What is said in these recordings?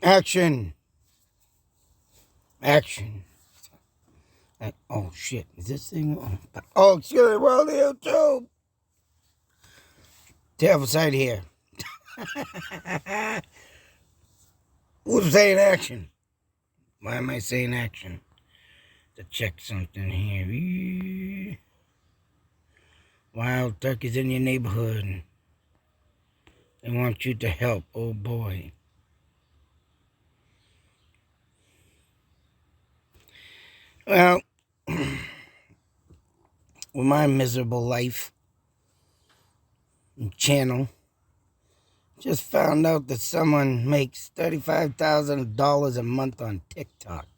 Action. Action. Oh, shit. Is this thing on? Oh, excuse me. World of YouTube. Devil side here. Who's saying action? Why am I saying action? To check something here. Wild turkeys in your neighborhood. They want you to help. Oh, boy. Well, with my miserable life and channel, just found out that someone makes $35,000 a month on TikTok.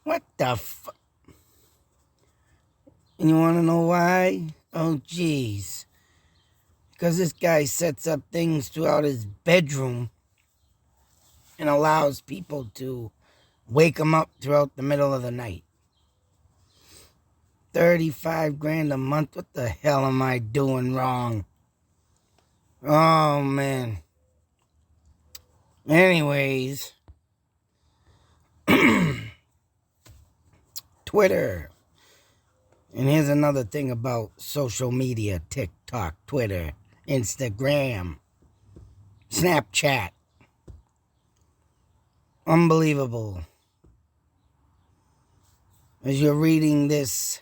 What the fuck? And you want to know why? Oh, jeez. Because this guy sets up things throughout his bedroom and allows people to wake him up throughout the middle of the night. 35 grand a month? What the hell am I doing wrong? Oh, man. Anyways. Twitter. And here's another thing about social media. TikTok, Twitter, Instagram, Snapchat. Unbelievable. As you're reading this,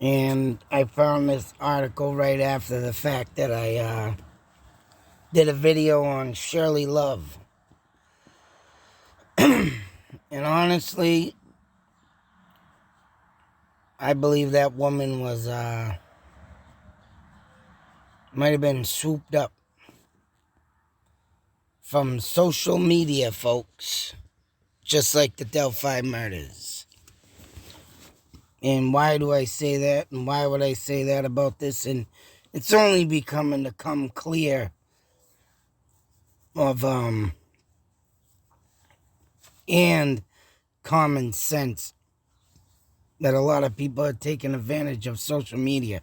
and I found this article right after the fact that I did a video on Shirley Love. And honestly, I believe that woman was, might have been swooped up from social media, folks. Just like the Delphi murders. And why do I say that? And why would I say that about this? And it's only become clear of, and common sense that a lot of people are taking advantage of social media.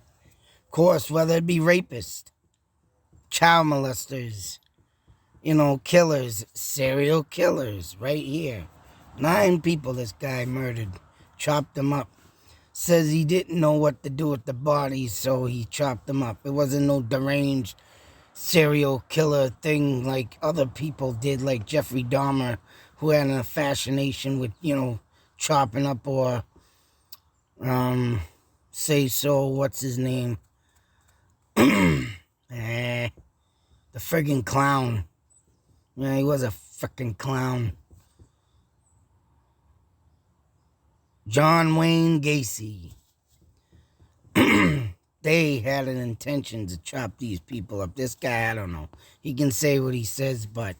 Of course, whether it be rapists, child molesters, killers, serial killers, right here. 9 people this guy murdered, chopped them up. Says he didn't know what to do with the bodies, so he chopped them up. It wasn't no deranged serial killer thing like other people did, like Jeffrey Dahmer, who had a fascination with, chopping up or, what's his name? The friggin' clown. Yeah, he was a frickin' clown. John Wayne Gacy. They had an intention to chop these people up. This guy, I don't know. He can say what he says, but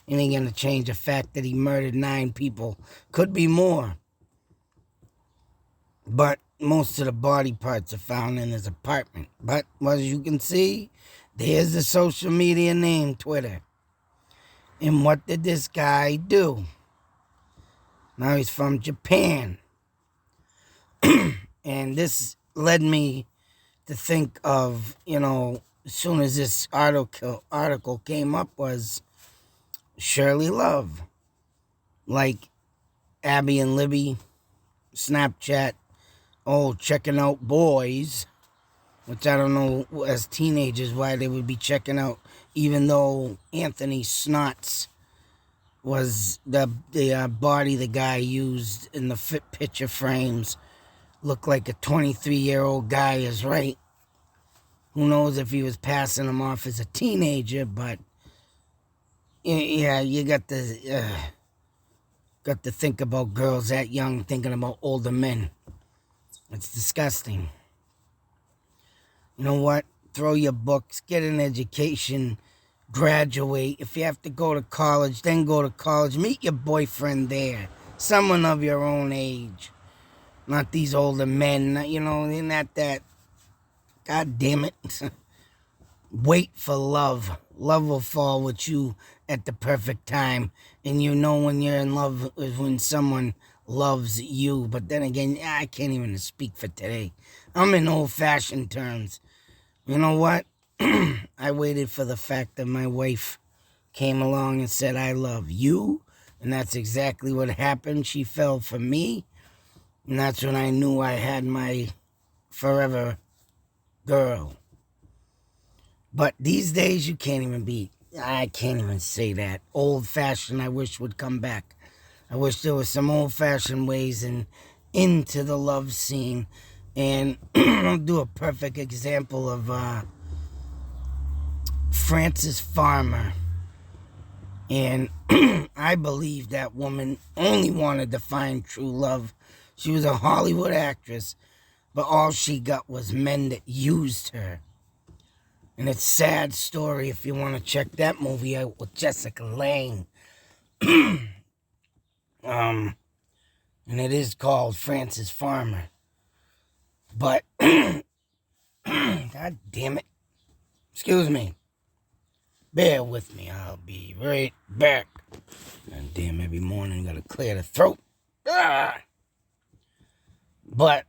it ain't gonna change the fact that he murdered 9 people. Could be more. But most of the body parts are found in his apartment. But as you can see, there's the social media name, Twitter. And what did this guy do? Now he's from Japan. And this led me to think of, as soon as this article came up, was Shirley Love. Like Abby and Libby, Snapchat, checking out boys, which I don't know as teenagers why they would be checking out, even though Anthony Snots was the body the guy used in the fit picture frames. Looked like a 23-year-old guy is right. Who knows if he was passing him off as a teenager, but yeah, you got to think about girls that young thinking about older men. It's disgusting. You know what? Throw your books, get an education, graduate. If you have to go to college, then go to college. Meet your boyfriend there. Someone of your own age. Not these older men, they're not that. God damn it. Wait for love. Love will fall with you at the perfect time. And when you're in love is when someone loves you. But then again, I can't even speak for today. I'm in old-fashioned terms. You know what? I waited for the fact that my wife came along and said, I love you. And that's exactly what happened. She fell for me. And that's when I knew I had my forever girl. But these days, I can't even say that. Old-fashioned, I wish would come back. I wish there was some old-fashioned ways into the love scene. And I'll do a perfect example of Frances Farmer. And I believe that woman only wanted to find true love. She was a Hollywood actress, but all she got was men that used her. And it's a sad story if you want to check that movie out with Jessica Lange. And it is called Frances Farmer. But, God damn it. Excuse me. Bear with me. I'll be right back. God damn, every morning gotta clear the throat. But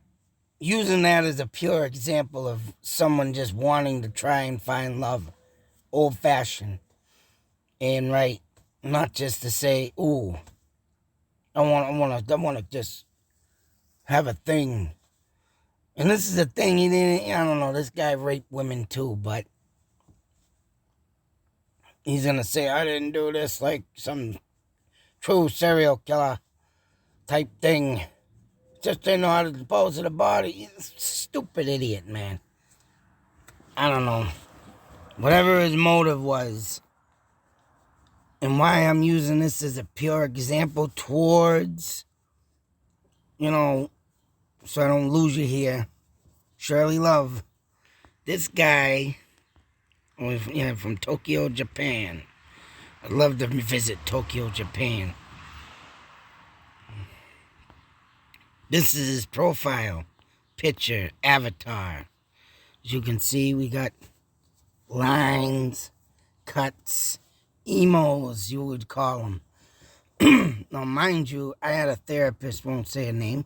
using that as a pure example of someone just wanting to try and find love, old-fashioned and right, not just to say, "Ooh, I want to just have a thing." And this is the thing. I don't know. This guy raped women too, but he's gonna say, "I didn't do this," like some true serial killer type thing. Just didn't know how to dispose of the body. Stupid idiot, man. I don't know. Whatever his motive was, and why I'm using this as a pure example towards, so I don't lose you here, Shirley Love. This guy was from Tokyo, Japan. I'd love to visit Tokyo, Japan. This is his profile picture, avatar. As you can see, we got lines, cuts, emos, you would call them. Now, mind you, I had a therapist, won't say a name,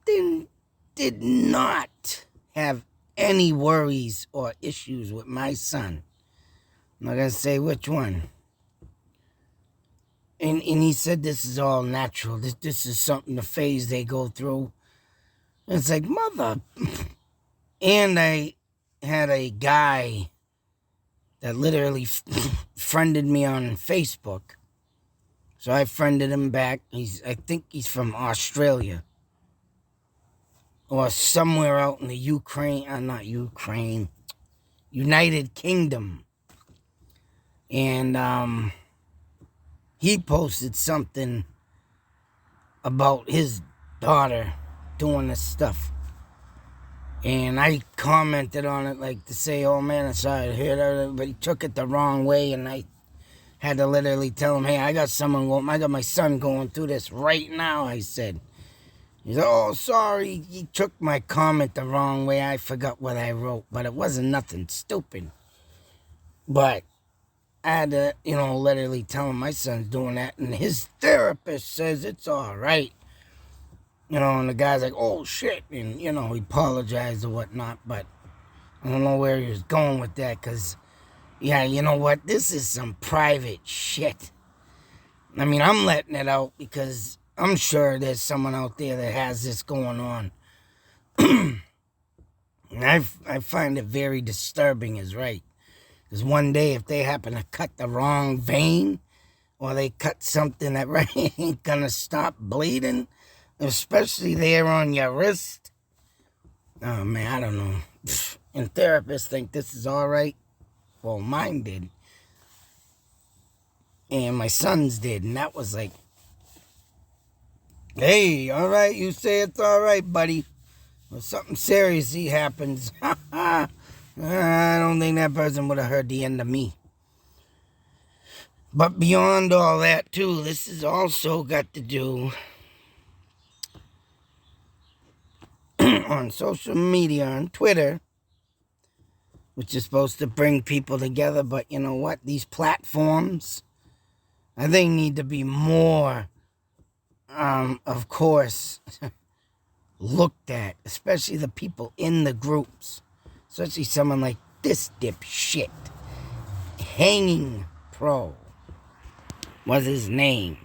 did not have any worries or issues with my son. I'm not going to say which one. And he said this is all natural. This is something, the phase they go through. And it's like, mother. And I had a guy that literally friended me on Facebook. So I friended him back. I think he's from Australia. Or somewhere out in the United Kingdom. And he posted something about his daughter doing this stuff. And I commented on it like to say, oh man, I'm sorry to hear that. But he took it the wrong way, and I had to literally tell him, hey, I got my son going through this right now, I said. He said, oh, sorry, he took my comment the wrong way. I forgot what I wrote, but it wasn't nothing stupid. But I had to, literally tell him my son's doing that, and his therapist says it's all right. And the guy's like, oh, shit, and, he apologized or whatnot, but I don't know where he was going with that, because, yeah, you know what, this is some private shit. I mean, I'm letting it out because I'm sure there's someone out there that has this going on. And I find it very disturbing, is right. Because one day, if they happen to cut the wrong vein, or they cut something that ain't gonna stop bleeding, especially there on your wrist, oh man, I don't know. And therapists think this is all right. Well, mine did. And my son's did. And that was like, hey, all right, you say it's all right, buddy. When something seriously happens, I don't think that person would have heard the end of me. But beyond all that, too, this has also got to do on social media, on Twitter, which is supposed to bring people together. But you know what? These platforms, I think, need to be more, of course, looked at, especially the people in the groups, especially someone like this dipshit, hanging Pro was his name.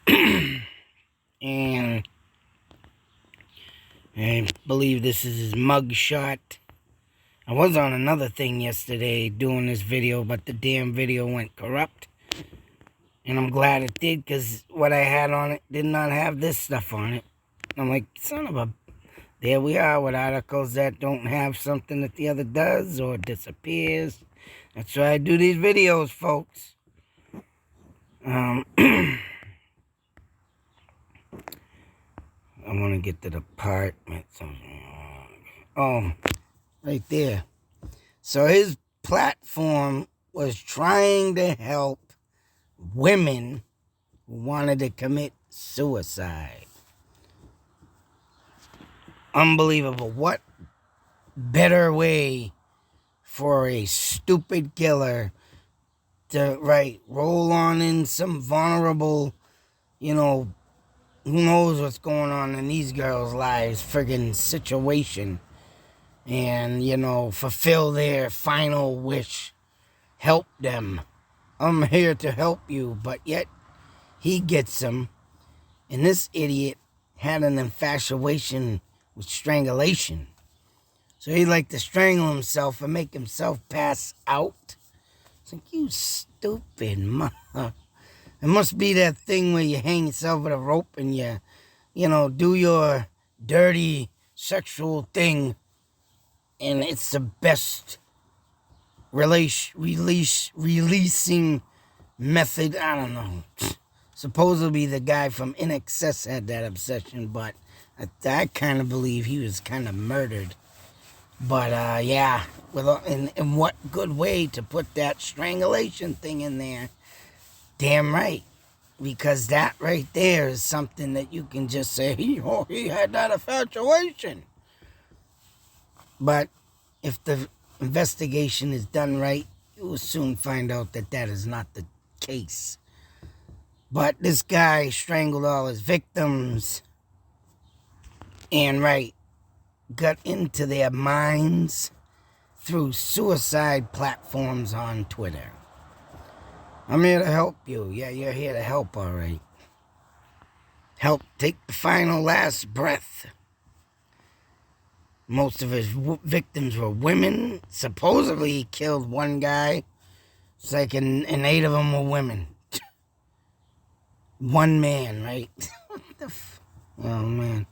And I believe this is his mugshot. I was on another thing yesterday doing this video, but the damn video went corrupt. And I'm glad it did, because what I had on it did not have this stuff on it. I'm like, son of a... There we are with articles that don't have something that the other does or disappears. That's why I do these videos, folks. I want to get to the part. Oh, right there. So his platform was trying to help women who wanted to commit suicide. Unbelievable. What better way for a stupid killer to, roll on in some vulnerable, who knows what's going on in these girls' lives, friggin' situation, and, fulfill their final wish. Help them. I'm here to help you, but yet he gets them. And this idiot had an infatuation with strangulation. So he'd like to strangle himself and make himself pass out. It's like, you stupid mother. It must be that thing where you hang yourself with a rope and you do your dirty sexual thing. And it's the best releasing method. I don't know. Supposedly the guy from In Excess had that obsession, but I kind of believe he was kind of murdered. But yeah, in what good way to put that strangulation thing in there? Damn right. Because that right there is something that you can just say, he had that infatuation. But if the investigation is done right, you will soon find out that that is not the case. But this guy strangled all his victims and, got into their minds through suicide platforms on Twitter. I'm here to help you. Yeah, you're here to help, all right. Help take the final last breath. Most of his victims were women. Supposedly he killed one guy. It's like and 8 of them were women. One man, right? What the oh, man.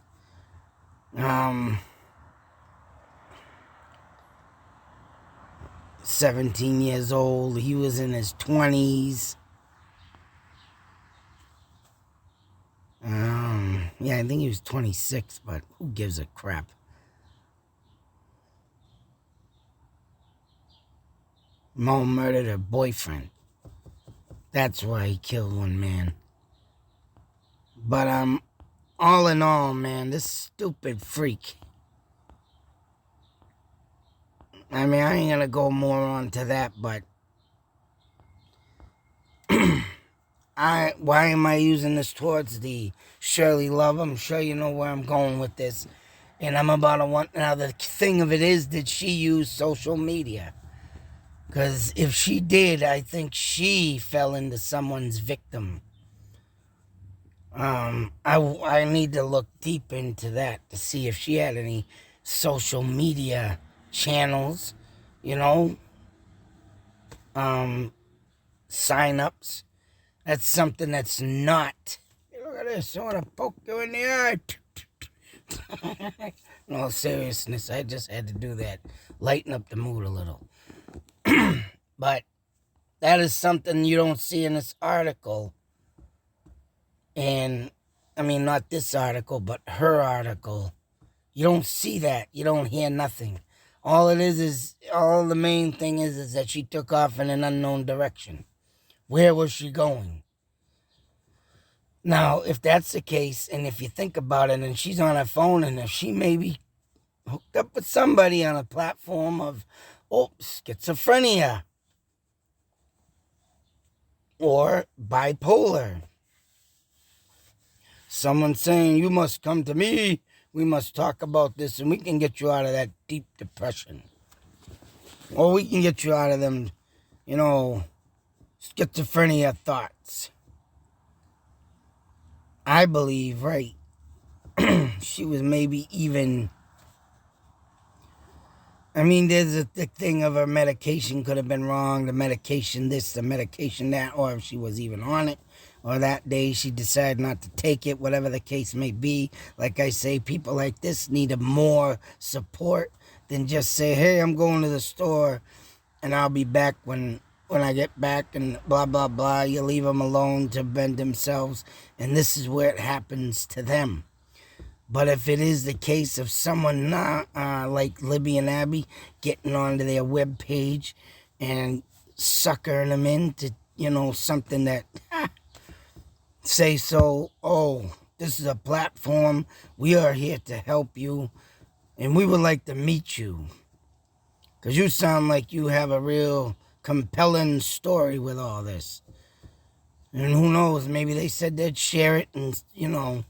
17 years old. He was in his 20s. Yeah, I think he was 26, but who gives a crap? Mo murdered her boyfriend. That's why he killed one man. But all in all, man, this stupid freak. I mean, I ain't gonna go more on to that, but why am I using this towards the Shirley Love? I'm sure you know where I'm going with this. And I'm about to want... Now, the thing of it is, did she use social media? Because if she did, I think she fell into someone's victim. I need to look deep into that to see if she had any social media channels, sign-ups. That's something that's not... Look at this, I want to poke you in the eye. No seriousness, I just had to do that. Lighten up the mood a little. But that is something you don't see in this article. And, I mean, not this article, but her article. You don't see that. You don't hear nothing. All the main thing is that she took off in an unknown direction. Where was she going? Now, if that's the case, and if you think about it, and she's on her phone, and if she maybe hooked up with somebody on a platform of, schizophrenia, or bipolar, someone saying, you must come to me, we must talk about this, and we can get you out of that deep depression. Or we can get you out of them, schizophrenia thoughts. I believe, right, she was maybe even... I mean, there's the thing of her medication could have been wrong, the medication this, the medication that, or if she was even on it, or that day she decided not to take it, whatever the case may be. Like I say, people like this need more support than just say, hey, I'm going to the store and I'll be back when I get back and blah, blah, blah. You leave them alone to bend themselves, and this is where it happens to them. But if it is the case of someone like Libby and Abby getting onto their web page and suckering them into, something that say so, oh, this is a platform, we are here to help you, and we would like to meet you. Because you sound like you have a real compelling story with all this. And who knows, maybe they said they'd share it and, and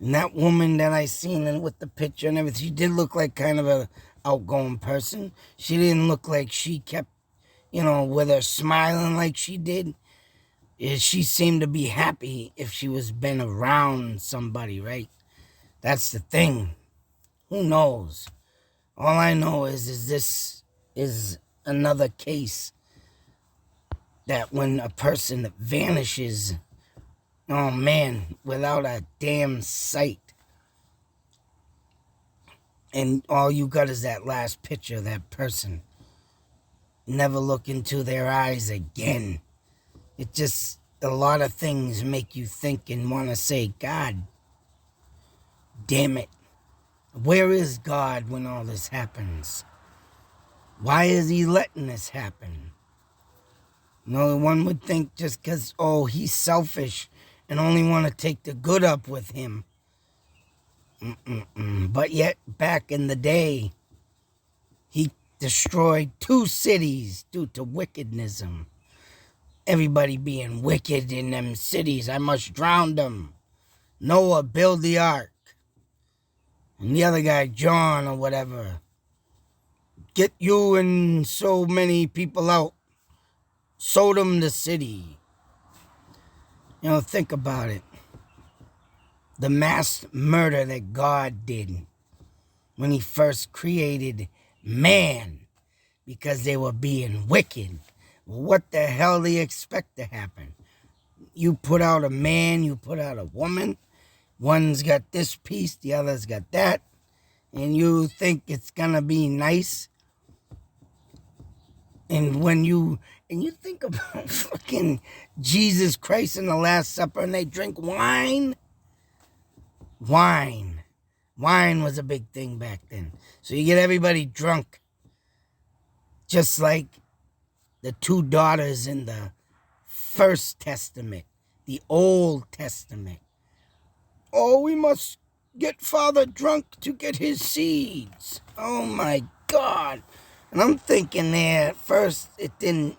that woman that I seen with the picture and everything, she did look like kind of a outgoing person. She didn't look like she kept, with her smiling like she did. She seemed to be happy if she was been around somebody, right? That's the thing. Who knows? All I know is this is another case that when a person vanishes, oh man, without a damn sight, and all you got is that last picture of that person, never look into their eyes again. It just, a lot of things make you think and want to say, God damn it, where is God when all this happens? Why is he letting this happen? One would think just because, oh, he's selfish and only want to take the good up with him. But yet, back in the day, he destroyed 2 cities due to wickedness. Everybody being wicked in them cities. I must drown them. Noah, build the ark. And the other guy, John or whatever, get you and so many people out. Sodom the city. Think about it. The mass murder that God did when he first created man because they were being wicked. What the hell do you expect to happen? You put out a man, you put out a woman. One's got this piece, the other's got that. And you think it's gonna be nice. And when you think about fucking Jesus Christ in the Last Supper and they drink wine. Wine was a big thing back then. So you get everybody drunk. Just like the 2 daughters in the First Testament, the Old Testament. Oh, we must get father drunk to get his seeds. Oh my God. And I'm thinking there, at first it didn't,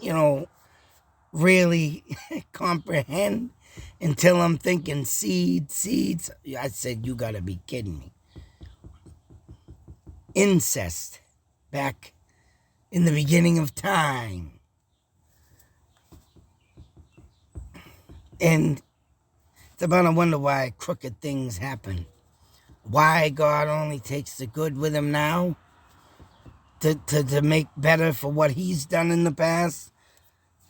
really comprehend until I'm thinking seeds. I said, you gotta be kidding me. Incest, back in the beginning of time. And it's about, I wonder why crooked things happen. Why God only takes the good with him now to make better for what he's done in the past.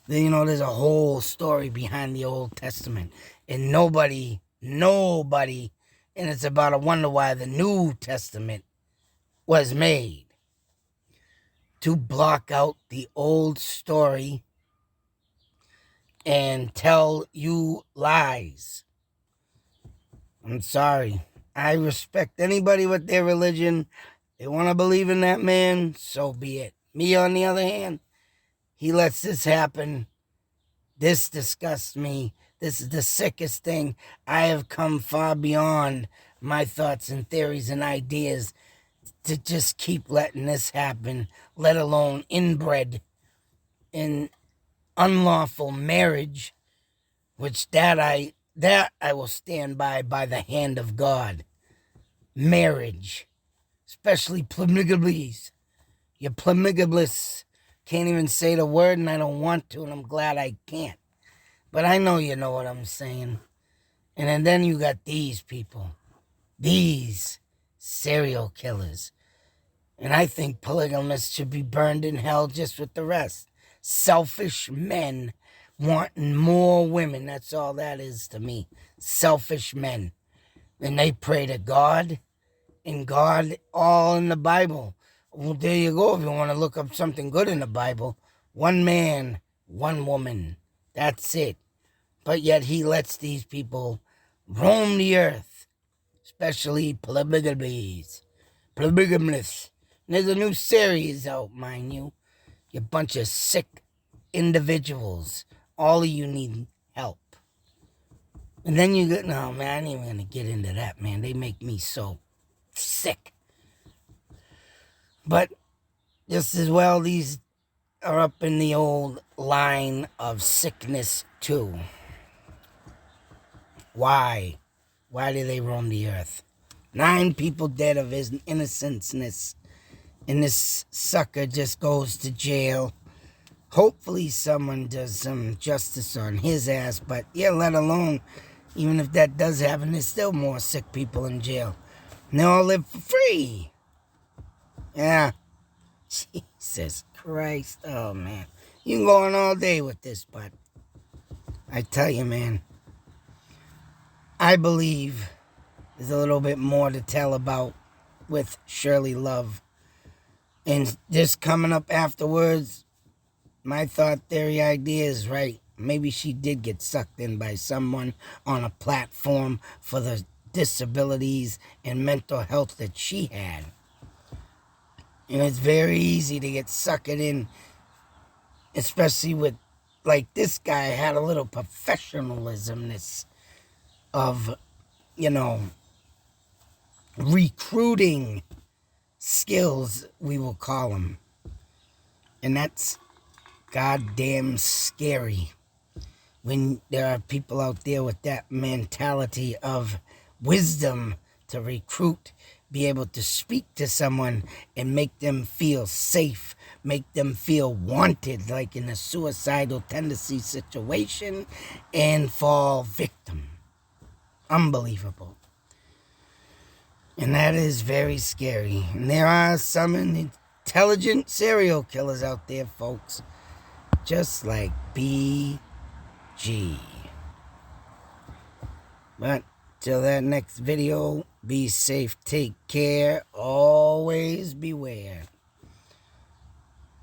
There's a whole story behind the Old Testament. And nobody, and it's about, I wonder why the New Testament was made. To block out the old story and tell you lies. I'm sorry. I respect anybody with their religion. They want to believe in that man, so be it. Me, on the other hand, he lets this happen. This disgusts me. This is the sickest thing. I have come far beyond my thoughts and theories and ideas to just keep letting this happen, let alone inbred in unlawful marriage, which that I will stand by the hand of God. Marriage, especially polygamists. You're polygamous Can't even say the word, and I don't want to, and I'm glad I can't. But I know you know what I'm saying. And then you got these people. These serial killers. And I think polygamists should be burned in hell just with the rest. Selfish men wanting more women. That's all that is to me. Selfish men. And they pray to God. And God, all in the Bible. Well, there you go. If you want to look up something good in the Bible. One man, one woman. That's it. But yet he lets these people roam the earth. Especially polygamists. Polygamists. There's a new series out, mind you. You bunch of sick individuals. All of you need help. And then you get, no, man, I ain't even going to get into that, man. They make me so sick. But just as well, these are up in the old line of sickness, too. Why? Why do they roam the earth? 9 people dead of his innocenceness. And this sucker just goes to jail. Hopefully someone does some justice on his ass. But yeah, let alone, even if that does happen, there's still more sick people in jail. And they all live for free. Yeah. Jesus Christ. Oh, man. You can go on all day with this, but I tell you, man, I believe there's a little bit more to tell about with Shirley Love. And this coming up afterwards, my thought theory idea is right. Maybe she did get sucked in by someone on a platform for the disabilities and mental health that she had. And it's very easy to get sucked in, especially with, like, this guy had a little professionalismness of, recruiting skills, we will call them. And that's goddamn scary when there are people out there with that mentality of wisdom to recruit, be able to speak to someone and make them feel safe, make them feel wanted, like in a suicidal tendency situation, and fall victim. Unbelievable. And that is very scary. And there are some intelligent serial killers out there, folks. Just like BG. But till that next video, be safe, take care, always beware.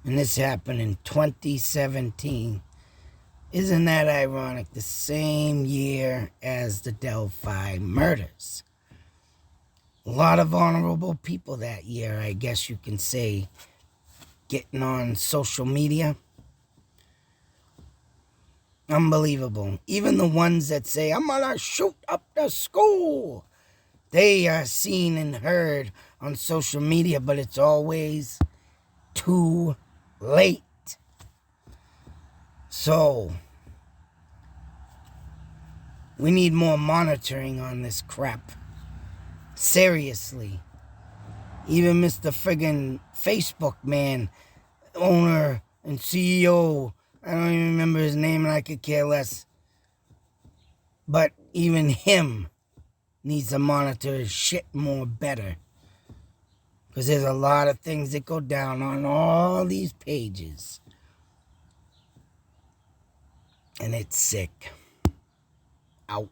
And this happened in 2017. Isn't that ironic? The same year as the Delphi murders. A lot of vulnerable people that year, I guess you can say, getting on social media. Unbelievable. Even the ones that say, I'm gonna shoot up the school. They are seen and heard on social media, but it's always too late. So, we need more monitoring on this crap. Seriously. Even Mr. friggin' Facebook man, owner and CEO, I don't even remember his name and I could care less. But even him needs to monitor his shit more better. Because there's a lot of things that go down on all these pages. And it's sick. Out.